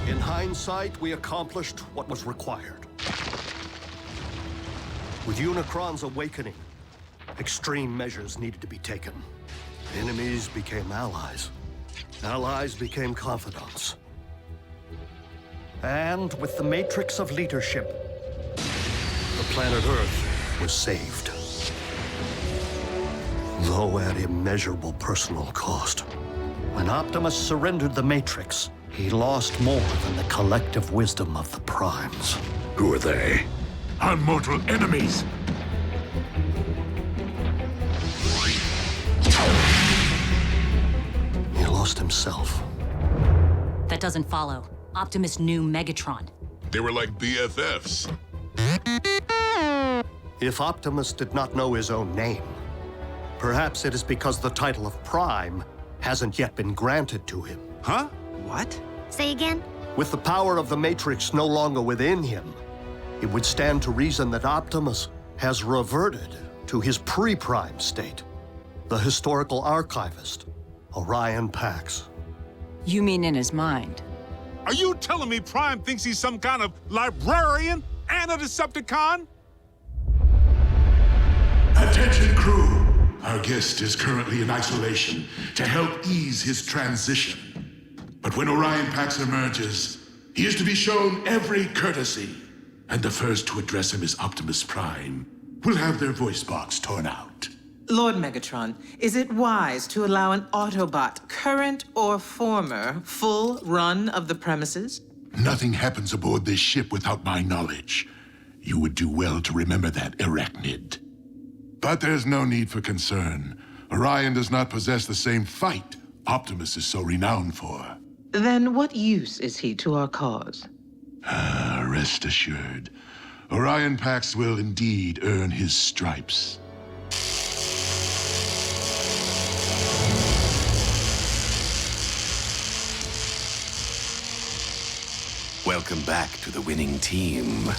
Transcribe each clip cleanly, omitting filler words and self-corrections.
In hindsight, we accomplished what was required. With Unicron's awakening, extreme measures needed to be taken. Enemies became allies. Allies became confidants. And with the matrix of leadership, the planet Earth was saved. Though at immeasurable personal cost. When Optimus surrendered the matrix, he lost more than the collective wisdom of the Primes. Who are they? Our mortal enemies! He lost himself. That doesn't follow. Optimus knew Megatron. They were like BFFs. If Optimus did not know his own name, perhaps it is because the title of Prime hasn't yet been granted to him. Huh? What? Say again? With the power of the Matrix no longer within him, it would stand to reason that Optimus has reverted to his pre-Prime state. The historical archivist, Orion Pax. You mean in his mind? Are you telling me Prime thinks he's some kind of librarian and a Decepticon? Attention, crew. Our guest is currently in isolation to help ease his transition. But when Orion Pax emerges, he is to be shown every courtesy. And the first to address him is Optimus Prime. Will have their voice box torn out. Lord Megatron, is it wise to allow an Autobot, current or former, full run of the premises? Nothing happens aboard this ship without my knowledge. You would do well to remember that, Arachnid. But there's no need for concern. Orion does not possess the same fight Optimus is so renowned for. Then what use is he to our cause? Rest assured, Orion Pax will indeed earn his stripes. Welcome back to the winning team.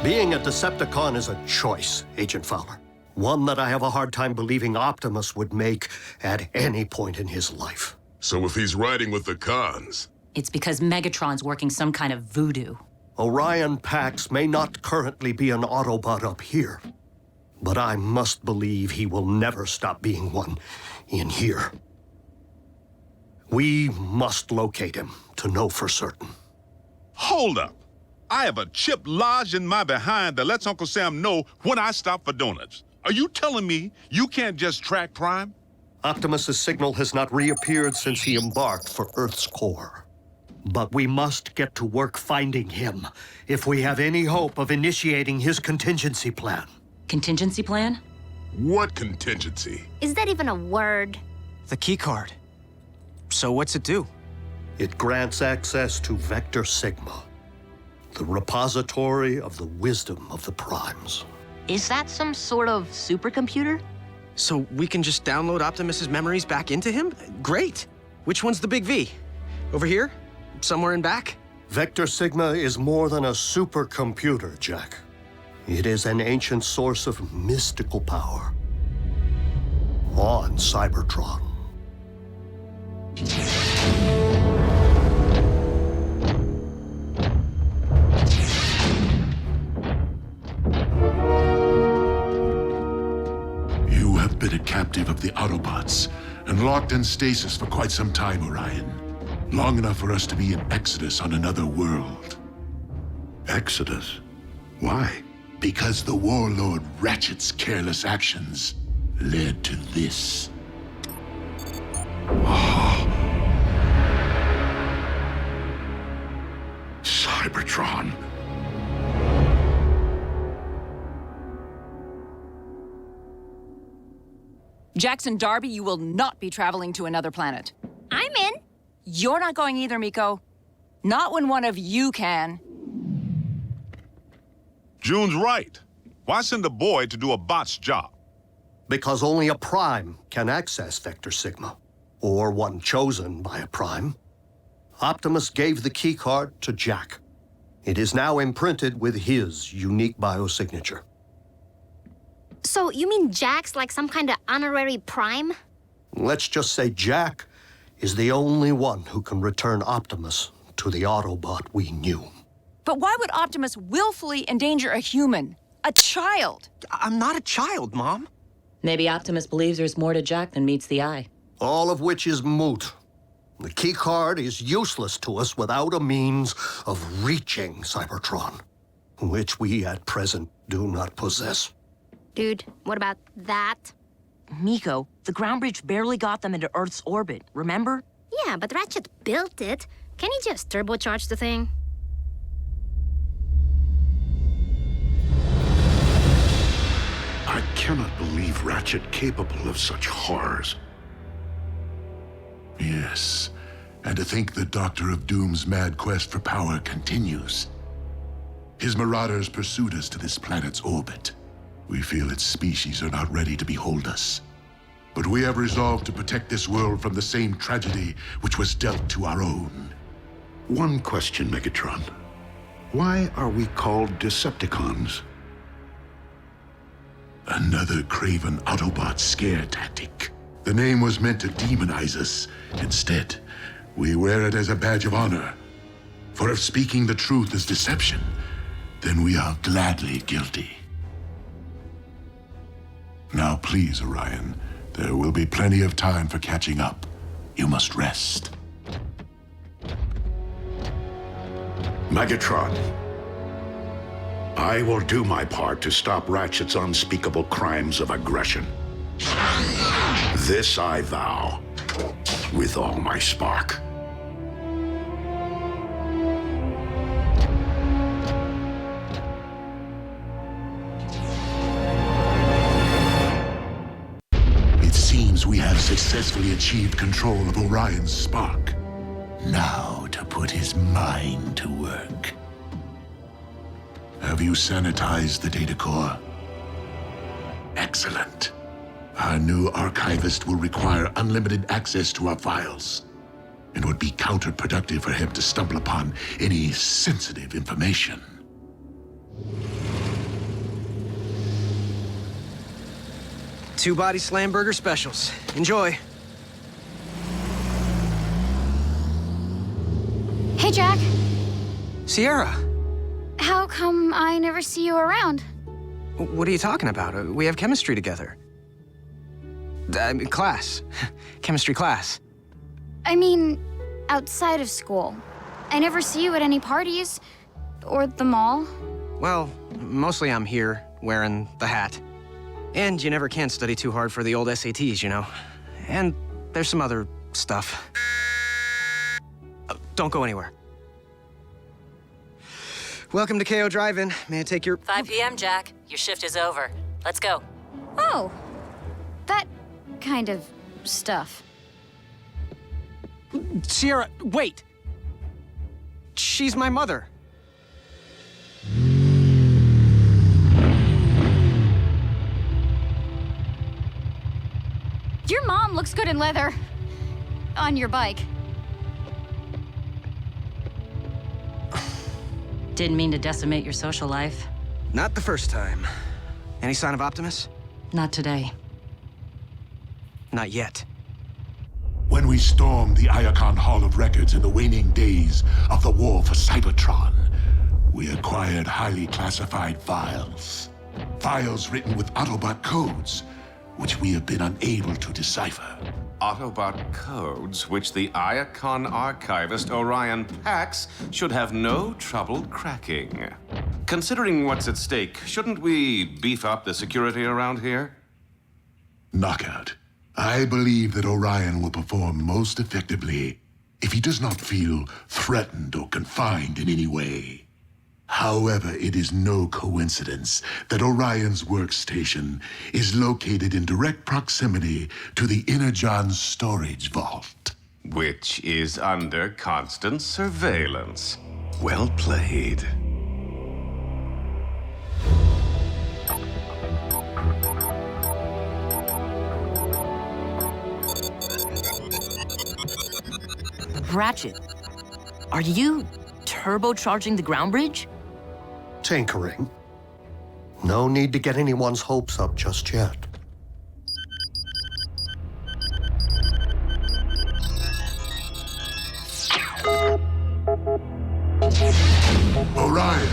Being a Decepticon is a choice, Agent Fowler. One that I have a hard time believing Optimus would make at any point in his life. So if he's riding with the cons, It's because Megatron's working some kind of voodoo. Orion Pax may not currently be an Autobot up here, but I must believe he will never stop being one in here. We must locate him to know for certain. Hold up. I have a chip lodged in my behind that lets Uncle Sam know when I stop for donuts. Are you telling me you can't just track Prime? Optimus's signal has not reappeared since he embarked for Earth's core. But we must get to work finding him if we have any hope of initiating his contingency plan. Contingency plan? what contingency? Is that even a word? The key card. So what's it do? It grants access to Vector Sigma, the repository of the wisdom of the Primes. Is that some sort of supercomputer? So we can just download Optimus's memories back into him? Great. Which one's the big V? Over here? Somewhere in back? Vector Sigma is more than a supercomputer, Jack. It is an ancient source of mystical power on Cybertron. You have been a captive of the Autobots and locked in stasis for quite some time, Orion. Long enough for us to be in Exodus on another world. Exodus? Why? Because the warlord Ratchet's careless actions led to this. Cybertron. Jackson Darby, you will not be traveling to another planet. I'm in. You're not going either, Miko. Not when one of you can. June's right. Why send a boy to do a bot's job? Because only a prime can access Vector Sigma, or one chosen by a prime. Optimus gave the keycard to Jack. It is now imprinted with his unique biosignature. So you mean Jack's like some kind of honorary prime? Let's just say Jack is the only one who can return Optimus to the Autobot we knew. But why would Optimus willfully endanger a human? A child? I'm not a child, Mom. Maybe Optimus believes there's more to Jack than meets the eye. All of which is moot. The keycard is useless to us without a means of reaching Cybertron, which we at present do not possess. Dude, what about that? Miko, the ground bridge barely got them into Earth's orbit, remember? Yeah, but Ratchet built it. Can he just turbocharge the thing? I cannot believe Ratchet capable of such horrors. Yes, and to think the Doctor of Doom's mad quest for power continues. His marauders pursued us to this planet's orbit. We feel its species are not ready to behold us. But we have resolved to protect this world from the same tragedy which was dealt to our own. One question, Megatron. Why are we called Decepticons? Another craven Autobot scare tactic. The name was meant to demonize us. Instead, we wear it as a badge of honor. For if speaking the truth is deception, then we are gladly guilty. Now please, Orion, there will be plenty of time for catching up. You must rest. Megatron, I will do my part to stop Ratchet's unspeakable crimes of aggression. This I vow, with all my spark. It seems we have successfully achieved control of Orion's spark. Now to put his mind to work. Have you sanitized the data core? Excellent. Our new archivist will require unlimited access to our files. It would be counterproductive for him to stumble upon any sensitive information. Two-body slam burger specials. Enjoy. Hey, Jack. Sierra, How come I never see you around? what are you talking about? We have chemistry together. Class. Chemistry class. I mean, outside of school. I never see you at any parties. Or the mall. Well, mostly I'm here, wearing the hat. And you never can study too hard for the old SATs, you know? And there's some other stuff. Don't go anywhere. Welcome to KO Drive-In. May I take your... 5 p.m., Jack. Your shift is over. Let's go. Oh. That kind of stuff. Sierra, wait! She's my mother. Your mom looks good in leather. On your bike. Didn't mean to decimate your social life. Not the first time. Any sign of Optimus? Not today. Not yet. When we stormed the Iacon Hall of Records in the waning days of the war for Cybertron, we acquired highly classified files. Files written with Autobot codes, which we have been unable to decipher. Autobot codes, which the Iacon archivist Orion Pax should have no trouble cracking. Considering what's at stake, shouldn't we beef up the security around here? Knockout. I believe that Orion will perform most effectively if he does not feel threatened or confined in any way. However, it is no coincidence that Orion's workstation is located in direct proximity to the Energon storage vault. Which is under constant surveillance. Well played. Ratchet, are you turbocharging the ground bridge? Tinkering. No need to get anyone's hopes up just yet. Orion,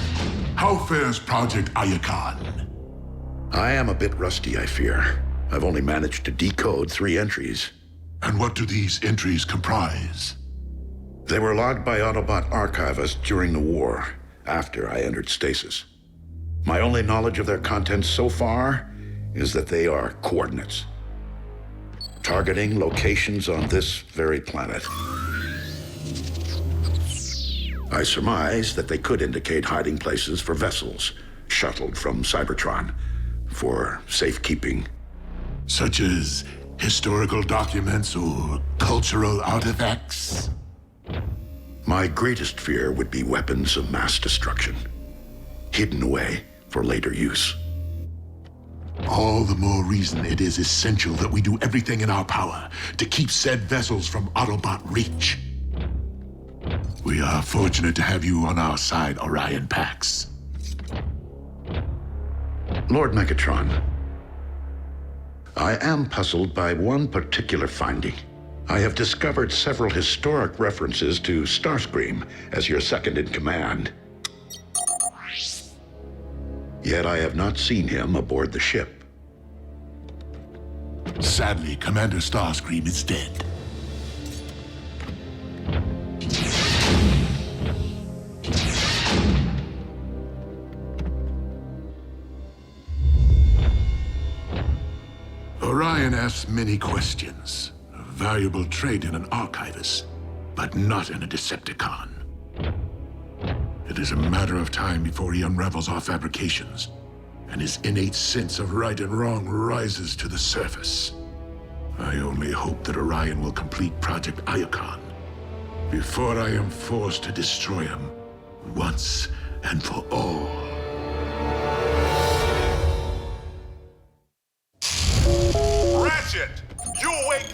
how fares Project Iacon? I am a bit rusty, I fear. I've only managed to decode 3 entries. And what do these entries comprise? They were logged by Autobot archivists during the war, after I entered stasis. My only knowledge of their contents so far is that they are coordinates, targeting locations on this very planet. I surmise that they could indicate hiding places for vessels shuttled from Cybertron for safekeeping. Such as historical documents or cultural artifacts? My greatest fear would be weapons of mass destruction, hidden away for later use. All the more reason it is essential that we do everything in our power to keep said vessels from Autobot reach. We are fortunate to have you on our side, Orion Pax. Lord Megatron, I am puzzled by one particular finding. I have discovered several historic references to Starscream as your second-in-command. Yet I have not seen him aboard the ship. Sadly, Commander Starscream is dead. Orion asks many questions. A valuable trait in an archivist, but not in a Decepticon. It is a matter of time before he unravels our fabrications, and his innate sense of right and wrong rises to the surface. I only hope that Orion will complete Project Iacon before I am forced to destroy him once and for all. Ratchet! You awake?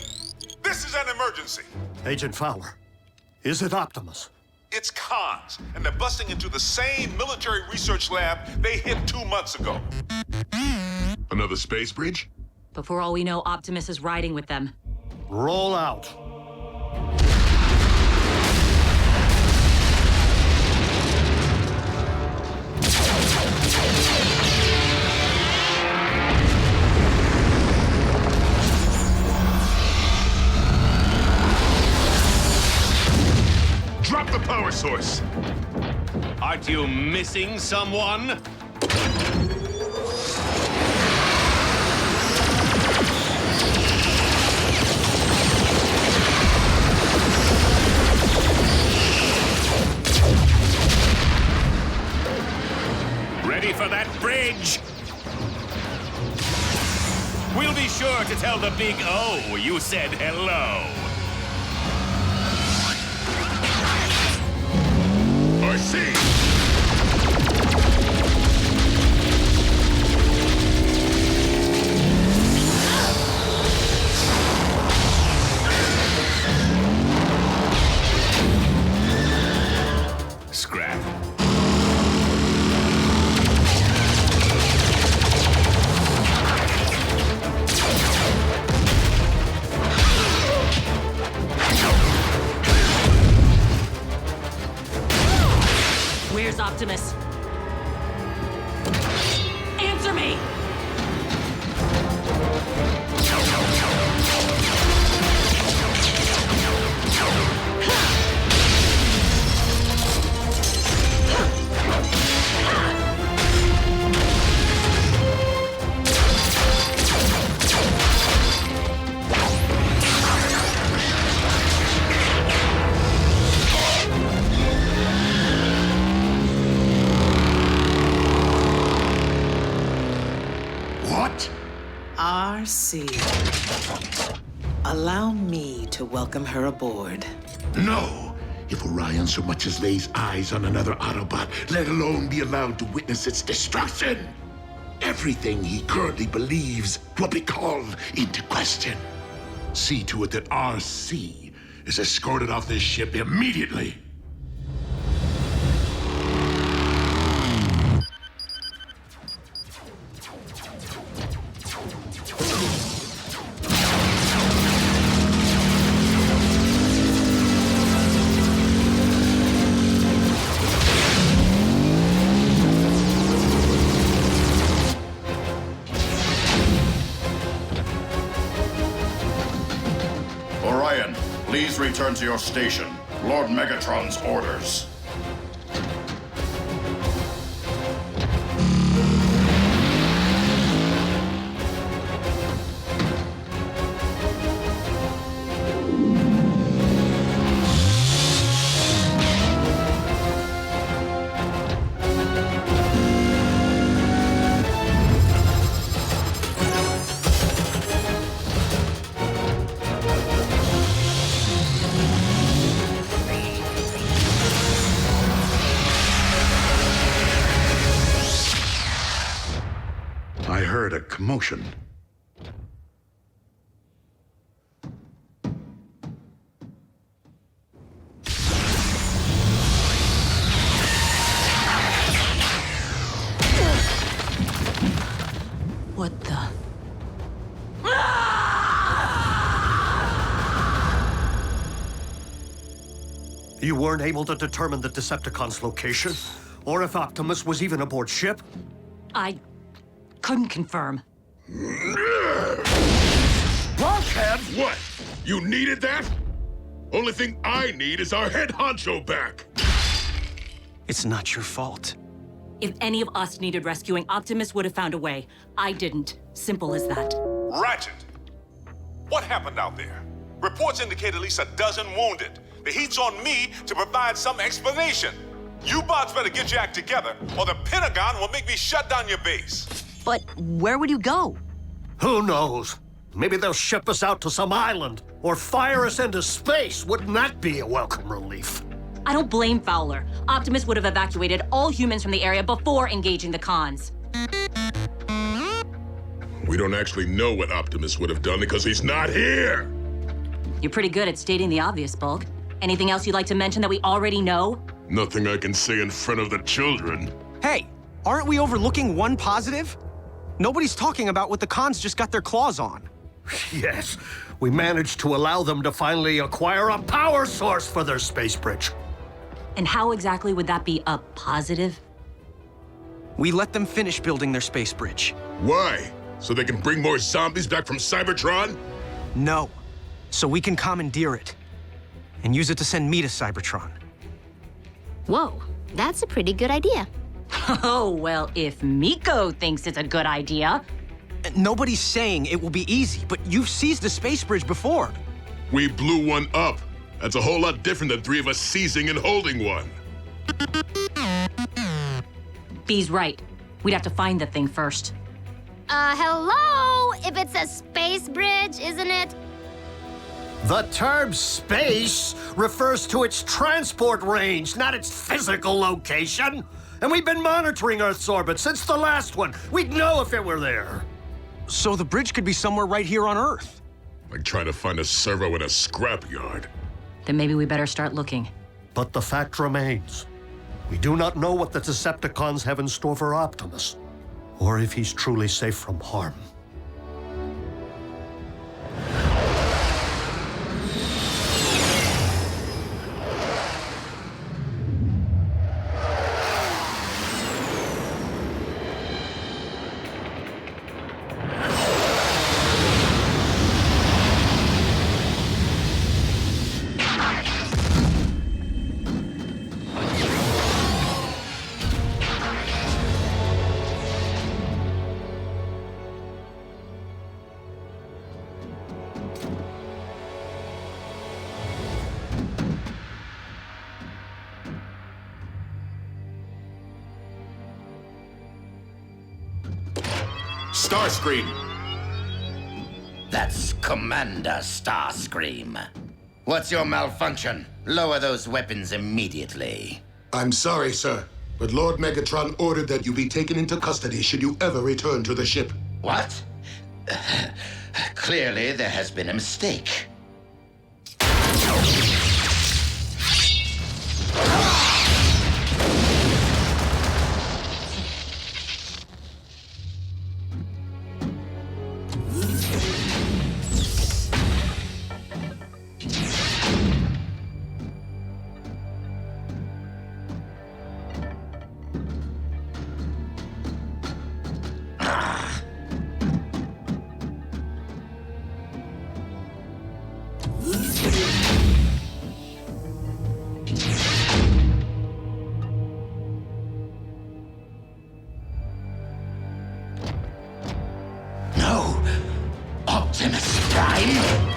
This is an emergency. Agent Fowler, is it Optimus? It's cons, and they're busting into the same military research lab they hit 2 months ago. Another space bridge? But for all we know, Optimus is riding with them. Roll out. Drop the power source! Aren't you missing someone? Ready for that bridge? We'll be sure to tell the big O you said hello. I see! Scrap. RC. Allow me to welcome her aboard. No! If Orion so much as lays eyes on another Autobot, let alone be allowed to witness its destruction, everything he currently believes will be called into question. See to it that RC is escorted off this ship immediately. Orion, please return to your station. Lord Megatron's orders. I heard a commotion. What the? You weren't able to determine the Decepticon's location? Or if Optimus was even aboard ship? I couldn't confirm. Blockhead? What? You needed that? Only thing I need is our head honcho back. It's not your fault. If any of us needed rescuing, Optimus would have found a way. I didn't. Simple as that. Ratchet! What happened out there? Reports indicate at least a dozen wounded. The heat's on me to provide some explanation. You bots better get your act together, or the Pentagon will make me shut down your base. But where would you go? Who knows? Maybe they'll ship us out to some island, or fire us into space. Wouldn't that be a welcome relief? I don't blame Fowler. Optimus would have evacuated all humans from the area before engaging the cons. We don't actually know what Optimus would have done because he's not here. You're pretty good at stating the obvious, Bulk. Anything else you'd like to mention that we already know? Nothing I can say in front of the children. Hey, aren't we overlooking one positive? Nobody's talking about what the cons just got their claws on. Yes, we managed to allow them to finally acquire a power source for their space bridge. And how exactly would that be a positive? We let them finish building their space bridge. Why? So they can bring more zombies back from Cybertron? No, so we can commandeer it and use it to send me to Cybertron. Whoa, that's a pretty good idea. Oh, well, if Miko thinks it's a good idea. Nobody's saying it will be easy, but you've seized a space bridge before. We blew one up. That's a whole lot different than three of us seizing and holding one. B's right. We'd have to find the thing first. Hello? If it's a space bridge, isn't it? The term space refers to its transport range, not its physical location. And we've been monitoring Earth's orbit since the last one. We'd know if it were there. So the bridge could be somewhere right here on Earth. Like trying to find a servo in a scrapyard. Then maybe we better start looking. But the fact remains, we do not know what the Decepticons have in store for Optimus, or if he's truly safe from harm. Starscream! That's Commander Starscream. What's your malfunction? Lower those weapons immediately. I'm sorry, sir, but Lord Megatron ordered that you be taken into custody should you ever return to the ship. What? Clearly, there has been a mistake. No! Optimus Prime?